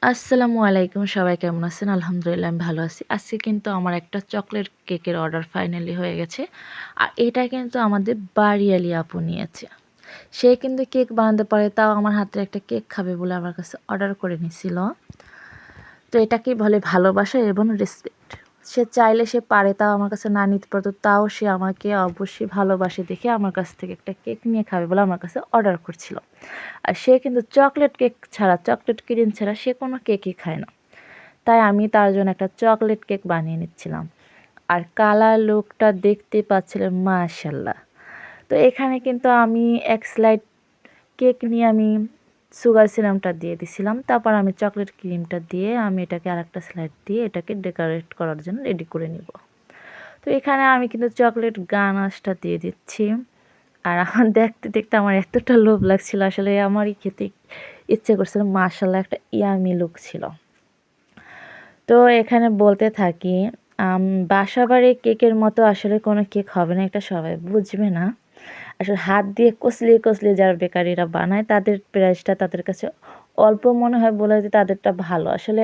আসসালামু আলাইকুম, সবাই কেমন আছেন? আলহামদুলিল্লাহ আমি ভালো আছি। আজকে কিন্তু আমার একটা চকলেট কেকের অর্ডার ফাইনালি হয়ে গেছে। আর এটা কিন্তু আমাদের বাড়িয়ালি আপু নিয়েছে। সে কিন্তু কেক বানাতে পারে, তাও আমার হাতের একটা কেক খাবে বলে আমার কাছে অর্ডার করে নিছিল। তো এটাকেই বলে ভালোবাসা এবং রেসপেক্ট। সে চাইলে সে পারে, তাও আমার কাছে না নিতে পারতো, তাও সে আমাকে অবশ্যই ভালোবাসে দেখে আমার কাছ থেকে একটা কেক নিয়ে খাবে বলে আমার কাছে অর্ডার করছিল। আর সে কিন্তু চকলেট কেক ছাড়া, চকলেট ক্রিম ছাড়া সে কোনো কেকই খায় না। তাই আমি তার জন্য একটা চকলেট কেক বানিয়ে নিচ্ছিলাম। আর কালার লুকটা দেখতে পাচ্ছিলেন, মাশাল্লাহ। তো এখানে কিন্তু আমি এক স্লাইড কেক নিয়ে আমি সুগার সিরামটা দিয়ে দিছিলাম। তারপর আমি চকলেট ক্রিমটা দিয়ে আমি এটাকে আরেকটা স্লাইড দিয়ে এটাকে ডেকোরেট করার জন্য রেডি করে নিব। তো এখানে আমি কিন্তু চকলেট গানাশটা দিয়ে দিচ্ছি। আর আমার দেখতে দেখতে আমার এতটা লোভ লাগছিল, আসলে আমারই খেতে ইচ্ছে করছিল। মাশাল্লাহ, একটা ইয়ামি লুক ছিল। তো এখানে বলতে থাকি, বাসাবাড়ির কেকের মতো আসলে কোনো কেক হবে না, এটা সবাই বুঝবে না। আসলে হাত দিয়ে কচলিয়ে কচলিয়ে যারা বেকারিরা বানায় তাদের প্রাইসটা তাদের কাছে অল্প মনে হয় বলে যে তাদেরটা ভালো। আসলে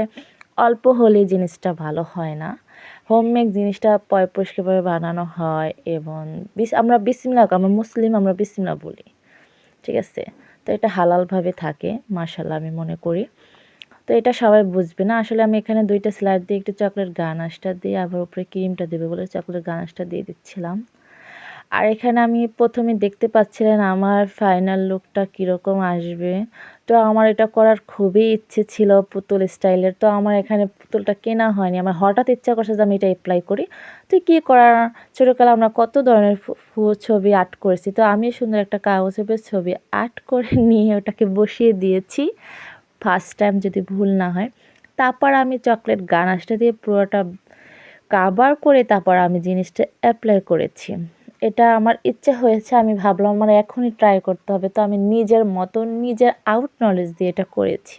অল্প হলেই জিনিসটা ভালো হয় না। হোমমেড জিনিসটা পরিষ্কারভাবে বানানো হয় এবং আমরা বিসমিল্লাহ, আমরা মুসলিম, আমরা বিসমিল্লাহ বলি, ঠিক আছে? তো এটা হালালভাবে থাকে, মাশাআল্লাহ আমি মনে করি। তো এটা সবাই বুঝবে না। আসলে আমি এখানে ২টা স্লাইড দিয়ে একটু চকলেট গানাশটা দিয়ে আবার উপরে ক্রিমটা দেবে বলে চকলেট গানাশটা দিয়ে দিচ্ছিলাম। আর এখানে আমি প্রথমে দেখতে পাচ্ছিলেন আমার ফাইনাল লুকটা কীরকম আসবে। তো আমার এটা করার খুবই ইচ্ছে ছিল পুতুল স্টাইলের। তো আমার এখানে পুতুলটা কেনা হয়নি। আমার হঠাৎ ইচ্ছা করছে যে আমি এটা এপ্লাই করি। তো কী করার, ছোটোকালে আমরা কত ধরনের ছবি আর্ট করেছি। তো আমি সুন্দর একটা কাগজের ছবি আর্ট করে নিয়ে ওটাকে বসিয়ে দিয়েছি, ফার্স্ট টাইম যদি ভুল না হয়। তারপর আমি চকলেট গানাশটা দিয়ে পুরোটা কাভার করে তারপর আমি জিনিসটা অ্যাপ্লাই করেছি। এটা আমার ইচ্ছে হয়েছে, আমি ভাবলাম আমার এখনই ট্রাই করতে হবে। তো আমি নিজের মতন নিজের আউট নলেজ দিয়ে এটা করেছি।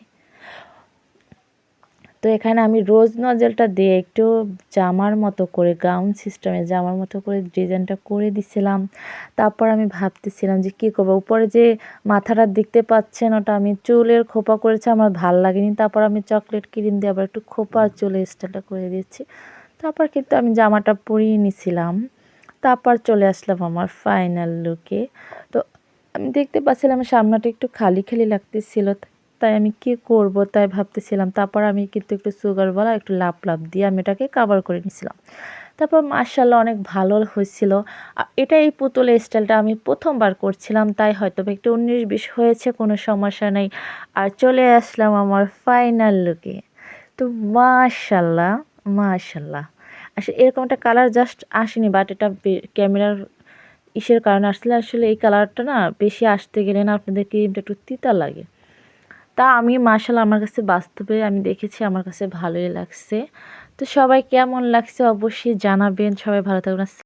তো এখানে আমি রোজ নজেলটা দিয়ে একটু জামার মতো করে, গাউন সিস্টেমে জামার মতো করে ডিজাইনটা করে দিছিলাম। তারপর আমি ভাবতেছিলাম যে কী করবো। উপরে যে মাথাটা দেখতে পাচ্ছেন ওটা আমি চুলের খোপা করেছি, আমার ভাল লাগেনি। তারপর আমি চকলেট ক্রিম দিয়ে আবার একটু খোপা চুলের স্টাইলটা করে দিচ্ছি। তারপর কিন্তু আমি জামাটা পরিয়ে নিছিলাম। তারপর চলে আসলাম আমার ফাইনাল লুকে। তো আমি দেখতে পাচ্ছিলাম সামনেটা একটু খালি খালি লাগতেছিল, তাই আমি কি করব তাই ভাবতেছিলাম। তারপর আমি কিন্তু একটু সুগারওয়ালা একটু লাভ লাভ দিয়ে আমি এটাকে কাভার করে নিয়েছিলাম। তারপর মাশাআল্লাহ অনেক ভালো হয়েছিল। এটা এই পুতুলের স্টাইলটা আমি প্রথমবার করছিলাম, তাই হয়তো একটু ১৯-২০ হয়েছে, কোনো সমস্যা নেই। আর চলে আসলাম আমার ফাইনাল লুকে। তো মাশাআল্লাহ, মাশাআল্লাহ। আসলে এরকম একটা কালার জাস্ট আসেনি, বাট এটা ক্যামেরার ইসের কারণে আসলে আসলে এই কালারটা না বেশি আসতে গেলে না আপনাদের ক্রিমটা একটু তিতা লাগে। তা আমি মাশাআল্লাহ আমার কাছে বাস্তবে আমি দেখেছি, আমার কাছে ভালোই লাগছে। তো সবাই কেমন লাগছে অবশ্যই জানাবেন। সবাই ভালো থাকবেন।